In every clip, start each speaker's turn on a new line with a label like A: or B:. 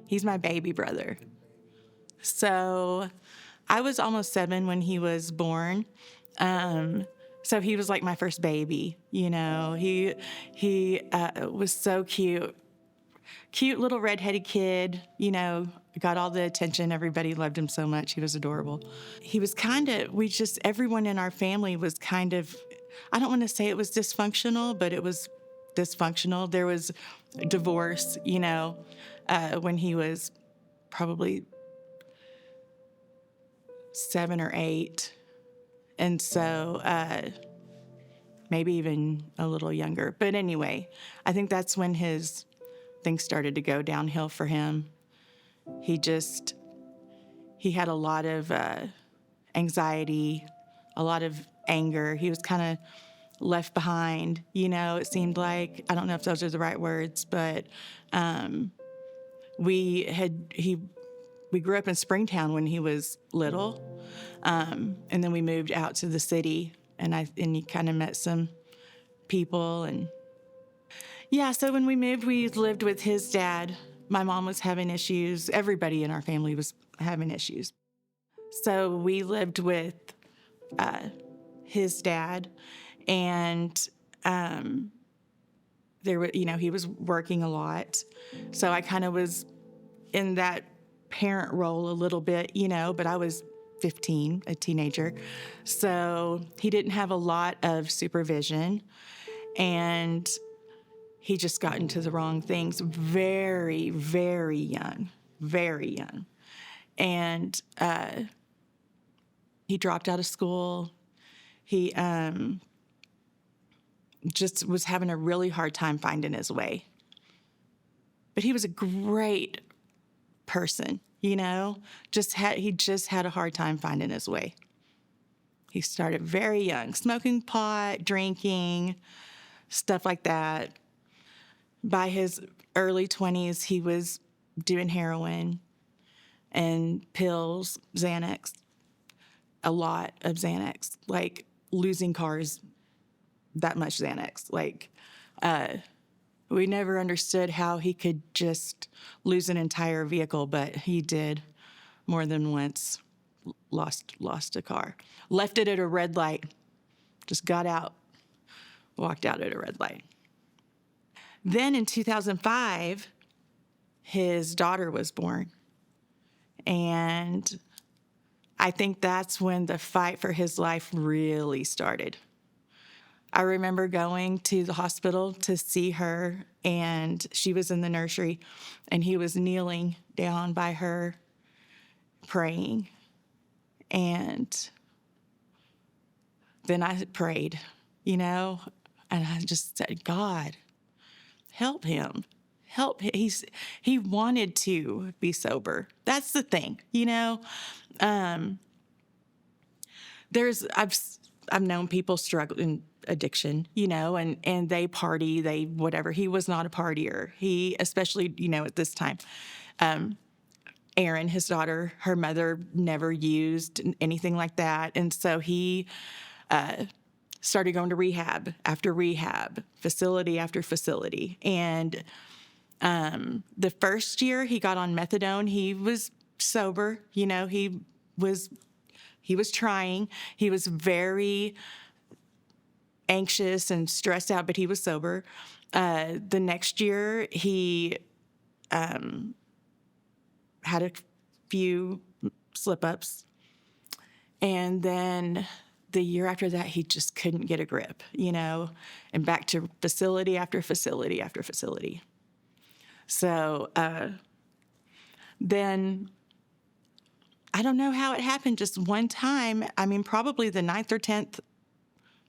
A: He's my baby brother. So I was almost 7 when he was born. So he was like my first baby, you know. He was so cute. Cute little redheaded kid, you know, got all the attention. Everybody loved him so much. He was adorable. He was everyone in our family was kind of, I don't want to say it was dysfunctional, but it was dysfunctional. There was divorce, you know, when he was probably 7 or 8. And so maybe even a little younger. But anyway, I think that's when things started to go downhill for him. He had a lot of anxiety, a lot of anger. He was kind of left behind, you know, it seemed like. I don't know if those are the right words, but we grew up in Springtown when he was little, and then we moved out to the city, and he kind of met some people. And yeah, so when we moved, we lived with his dad. My mom was having issues. Everybody in our family was having issues. So we lived with his dad, and he was working a lot. So I kind of was in that parent role a little bit, you know, but I was 15, a teenager. So he didn't have a lot of supervision, and he just got into the wrong things very, very young, very young. And he dropped out of school. He just was having a really hard time finding his way. But he was a great person, you know, he just had a hard time finding his way. He started very young, smoking pot, drinking, stuff like that. By his early 20s, he was doing heroin and pills, Xanax, a lot of Xanax, like losing cars, that much Xanax. Like, we never understood how he could just lose an entire vehicle, but he did more than once. Lost a car. Left it at a red light. Just got out, walked out at a red light. Then in 2005, his daughter was born. And I think that's when the fight for his life really started. I remember going to the hospital to see her, and she was in the nursery, and he was kneeling down by her praying. And then I prayed, you know, and I just said, God, help him. Help him. He wanted to be sober. That's the thing, you know. I've known people struggle in addiction, you know, and they party, they whatever. He was not a partier. He, especially, you know, at this time, Erin, his daughter, her mother never used anything like that. And so he started going to rehab after rehab, facility after facility. And the first year he got on methadone, he was sober, you know, he was trying. He was very anxious and stressed out, but he was sober. The next year, he had a few slip-ups. And then the year after that, he just couldn't get a grip, you know, and back to facility after facility after facility. So then I don't know how it happened. Just one time, I mean, probably the 9th or 10th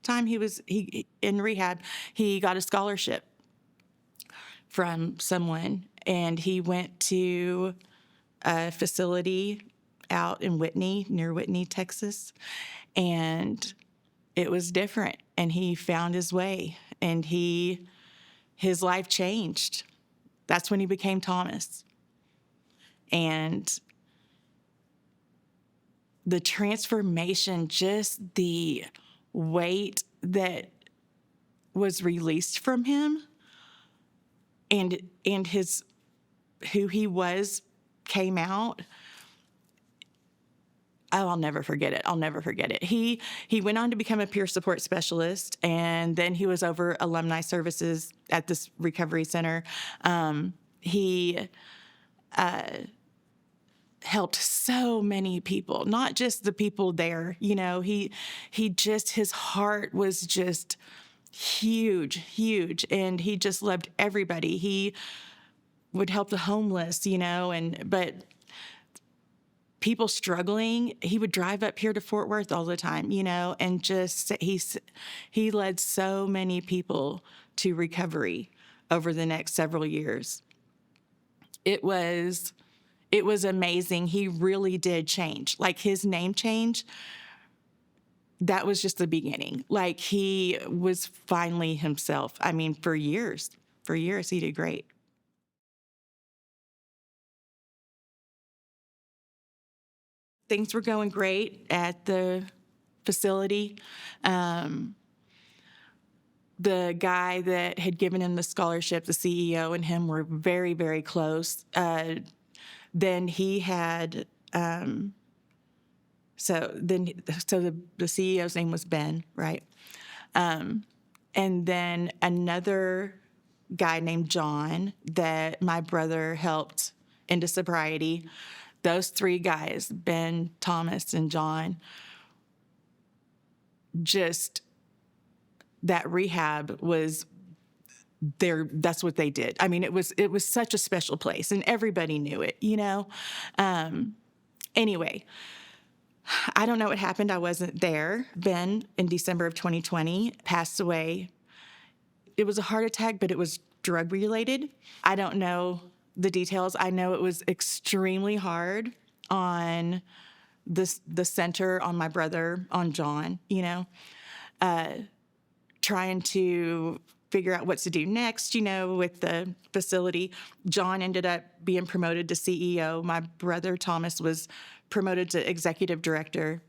A: time he in rehab, he got a scholarship from someone, and he went to a facility out in near Whitney, Texas, and it was different. And he found his way, and his life changed. That's when he became Thomas. And the transformation, just the weight that was released from him, and his who he was came out. Oh, I'll never forget it. I'll never forget it. He went on to become a peer support specialist, and then he was over alumni services at this recovery center. He helped so many people, not just the people there. You know, his heart was just huge, and he just loved everybody. He would help the homeless, you know, but people struggling, he would drive up here to Fort Worth all the time, you know, and just he led so many people to recovery over the next several years. It was amazing. He really did change. Like, his name change, that was just the beginning. Like, he was finally himself. I mean, for years he did great. Things were going great at the facility. The guy that had given him the scholarship, the CEO, and him were very, very close. Then he had, so the CEO's name was Ben, right? And then another guy named John that my brother helped into sobriety. Those three guys, Ben, Thomas, and John, just that rehab was that's what they did. I mean, it was such a special place, and everybody knew it, you know? Anyway, I don't know what happened. I wasn't there. Ben, in December of 2020, passed away. It was a heart attack, but it was drug-related. I don't know the details. I know it was extremely hard on the center, on my brother, on John, you know, trying to figure out what to do next, you know, with the facility. John ended up being promoted to CEO. My brother, Thomas, was promoted to executive director.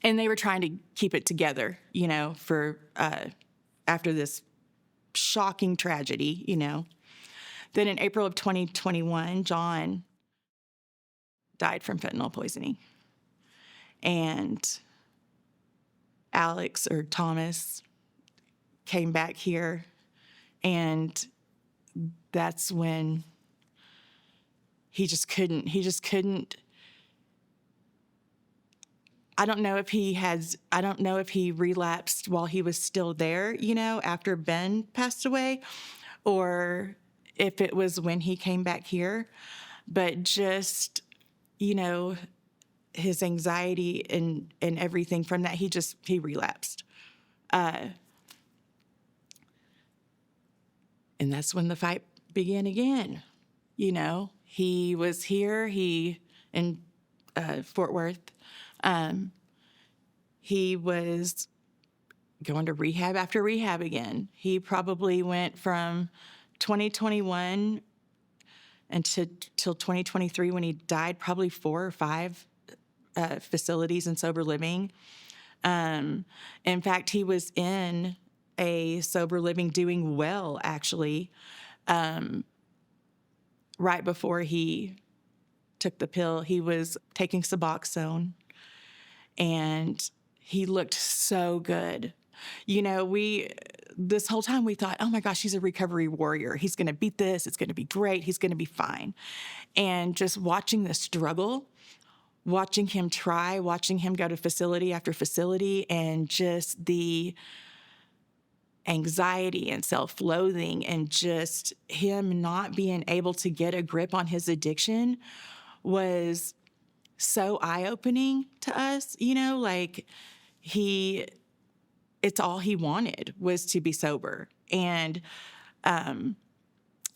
A: And they were trying to keep it together, you know, for after this shocking tragedy, you know. Then in April of 2021, John died from fentanyl poisoning. And Alex, or Thomas, came back here, and that's when he just couldn't. I don't know if he relapsed while he was still there, you know, after Ben passed away, or if it was when he came back here. But just, you know, his anxiety and everything from that, he relapsed. And that's when the fight began again. You know, he was here, in Fort Worth. He was going to rehab after rehab again. He probably went from 2021 until 2023, when he died, probably 4 or 5 facilities in sober living. In fact, he was in a sober living doing well, actually, right before he took the pill. He was taking Suboxone, and he looked so good. You know, this whole time we thought, oh my gosh, he's a recovery warrior. He's going to beat this. It's going to be great. He's going to be fine. And just watching the struggle, watching him try, watching him go to facility after facility, and just the anxiety and self-loathing, and just him not being able to get a grip on his addiction was so eye-opening to us, you know, like it's all he wanted was to be sober. And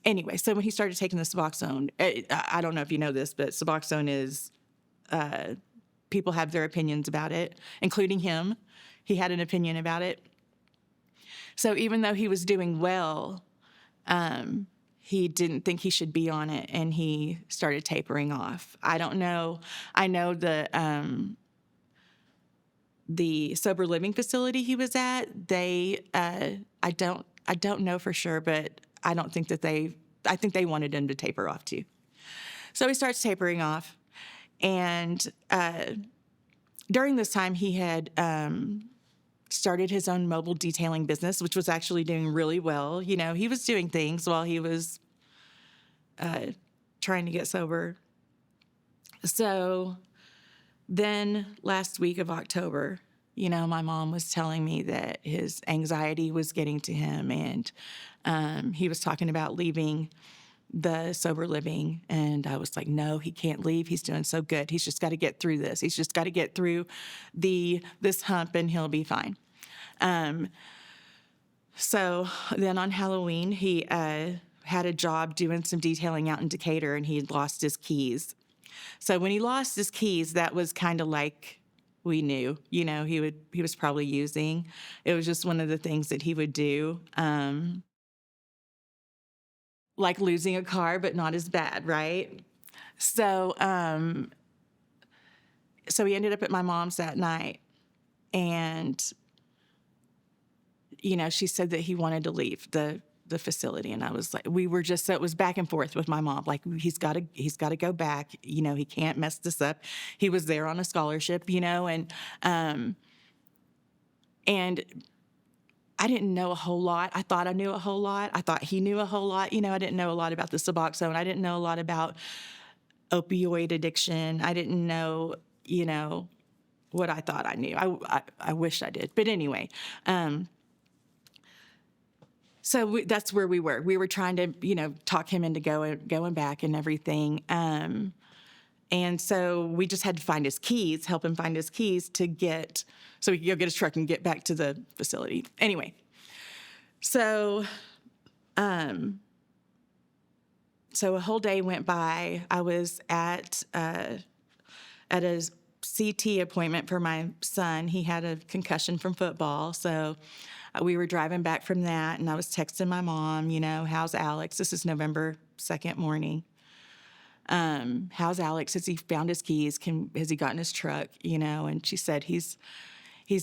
A: anyway, so when he started taking the Suboxone, I don't know if you know this, but Suboxone is, people have their opinions about it, including him. He had an opinion about it. So even though he was doing well, he didn't think he should be on it, and he started tapering off. I don't know. I know the sober living facility he was at, I don't know for sure, but I don't think that I think they wanted him to taper off too. So he starts tapering off, and during this time he had started his own mobile detailing business, which was actually doing really well. You know, he was doing things while he was trying to get sober. So then last week of October, you know, my mom was telling me that his anxiety was getting to him, and he was talking about leaving the sober living. And I was like, no, he can't leave. He's doing so good. He's just got to get through this. He's just got to get through this hump, and he'll be fine. So then on Halloween, he had a job doing some detailing out in Decatur, and he had lost his keys. So when he lost his keys, that was kind of like we knew, you know, he was probably using. It was just one of the things that he would do, like losing a car, but not as bad, right? So he ended up at my mom's that night, and you know, she said that he wanted to leave the facility, and I was like, so it was back and forth with my mom. Like, he's got to go back. You know, he can't mess this up. He was there on a scholarship, you know, and I didn't know a whole lot. I thought I knew a whole lot. I thought he knew a whole lot. You know, I didn't know a lot about the Suboxone. I didn't know a lot about opioid addiction. I didn't know, you know, what I thought I knew. I wish I did. But anyway, so that's where we were. We were trying to, you know, talk him into going back and everything. And so we just had to find his keys, help him find his keys so he could go get his truck and get back to the facility. Anyway, so a whole day went by. I was at a CT appointment for my son. He had a concussion from football, so we were driving back from that, and I was texting my mom, you know, how's Alex? This is November 2nd morning. How's Alex? Has he found his keys? Has he gotten his truck? You know, and she said he's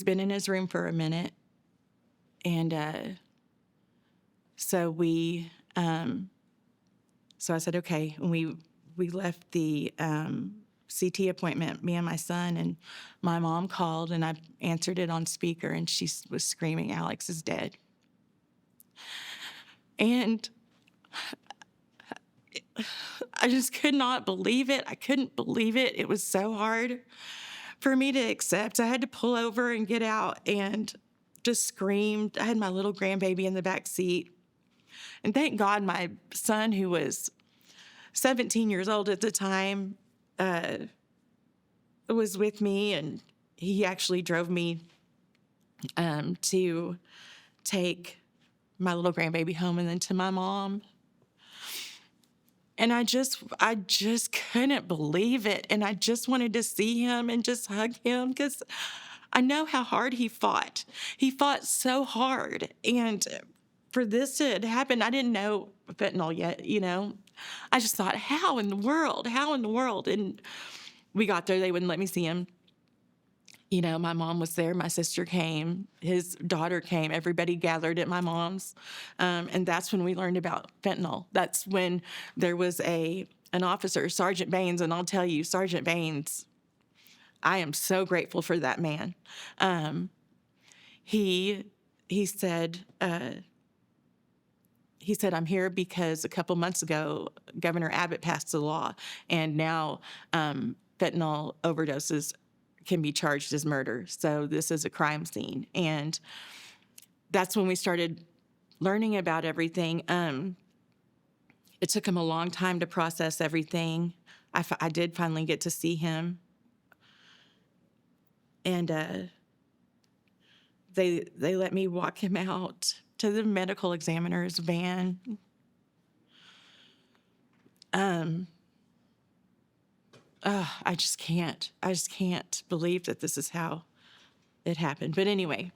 A: been in his room for a minute. And so I said, okay. And we left the CT appointment, me and my son, and my mom called, and I answered it on speaker, and she was screaming, Alex is dead. And I just could not believe it. I couldn't believe it. It was so hard for me to accept. I had to pull over and get out and just screamed. I had my little grandbaby in the back seat. And thank God my son, who was 17 years old at the time, was with me, and he actually drove me to take my little grandbaby home and then to my mom. And I just couldn't believe it. And I just wanted to see him and just hug him, because I know how hard he fought. He fought so hard. And for this to happen, I didn't know fentanyl yet, you know. I just thought, how in the world? And we got there, they wouldn't let me see him. You know, my mom was there, my sister came, his daughter came, everybody gathered at my mom's. And that's when we learned about fentanyl. That's when there was an officer, Sergeant Baines, and I'll tell you, Sergeant Baines, I am so grateful for that man. He said, I'm here because a couple months ago, Governor Abbott passed a law, and now fentanyl overdoses can be charged as murder. So this is a crime scene. And that's when we started learning about everything. It took him a long time to process everything. I did finally get to see him. And they let me walk him out to the medical examiner's van. I just can't believe that this is how it happened. But anyway,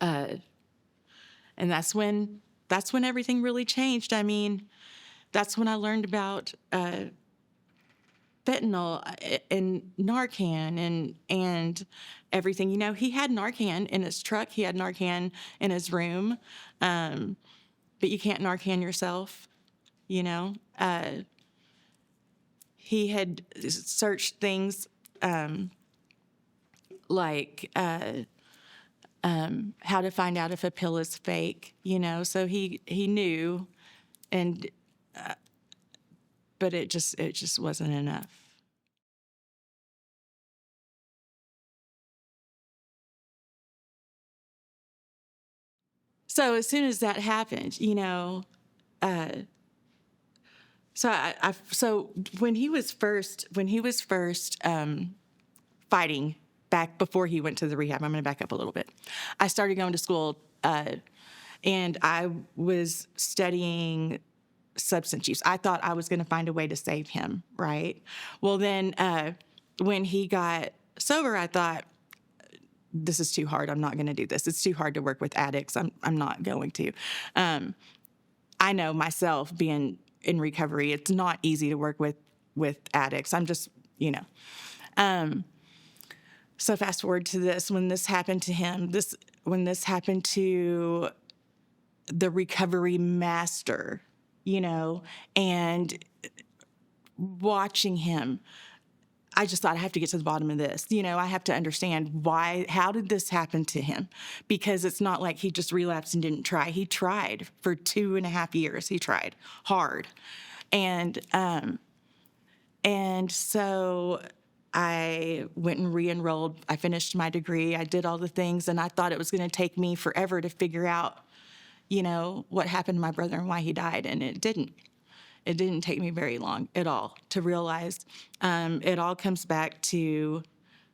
A: and that's when that's when everything really changed. I mean, that's when I learned about fentanyl and Narcan and everything. You know, he had Narcan in his truck. He had Narcan in his room, but you can't Narcan yourself. You know, he had searched things like how to find out if a pill is fake. You know, so he knew, and but it just wasn't enough. So as soon as that happened, you know, so when he was first fighting back before he went to the rehab, I'm going to back up a little bit. I started going to school, and I was studying substance use. I thought I was going to find a way to save him, right? Well, then when he got sober, I thought, this is too hard. I'm not going to do this. It's too hard to work with addicts. I'm not going to. I know myself being in recovery, it's not easy to work with addicts. I'm just, you know. So fast forward to this, when this happened to him, when this happened to the recovery master, you know, and watching him, I just thought, I have to get to the bottom of this. You know, I have to understand how did this happen to him? Because it's not like he just relapsed and didn't try. He tried for 2.5 years. He tried hard. And so I went and re-enrolled. I finished my degree. I did all the things, and I thought it was going to take me forever to figure out, you know, what happened to my brother and why he died, and it didn't. It didn't take me very long at all to realize. It all comes back to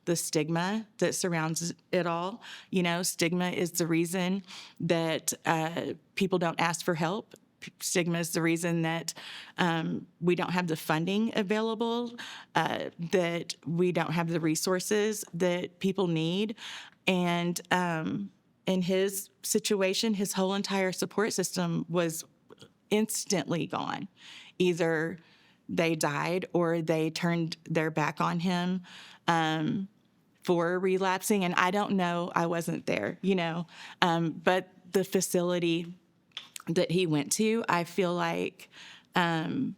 A: the stigma that surrounds it all. You know, stigma is the reason that people don't ask for help. Stigma is the reason that we don't have the funding available, that we don't have the resources that people need. And in his situation, his whole entire support system was instantly gone. Either they died or they turned their back on him for relapsing. And I don't know, I wasn't there, you know. But the facility that he went to, I feel like, you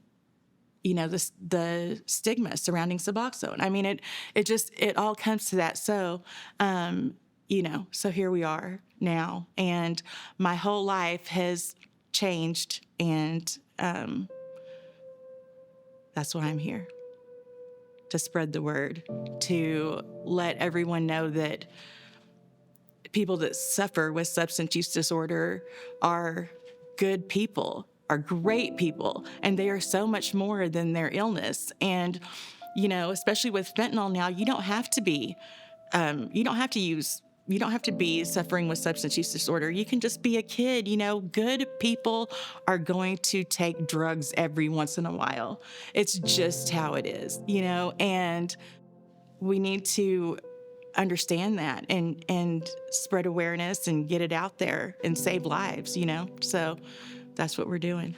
A: know, the stigma surrounding Suboxone. I mean, it all comes to that. So, you know, so here we are now, and my whole life has changed, and that's why I'm here, to spread the word, to let everyone know that people that suffer with substance use disorder are good people, are great people, and they are so much more than their illness. And, you know, especially with fentanyl now, you don't have to be suffering with substance use disorder. You can just be a kid. You know, good people are going to take drugs every once in a while. It's just how it is, you know, and we need to understand that and spread awareness and get it out there and save lives, you know. So that's what we're doing.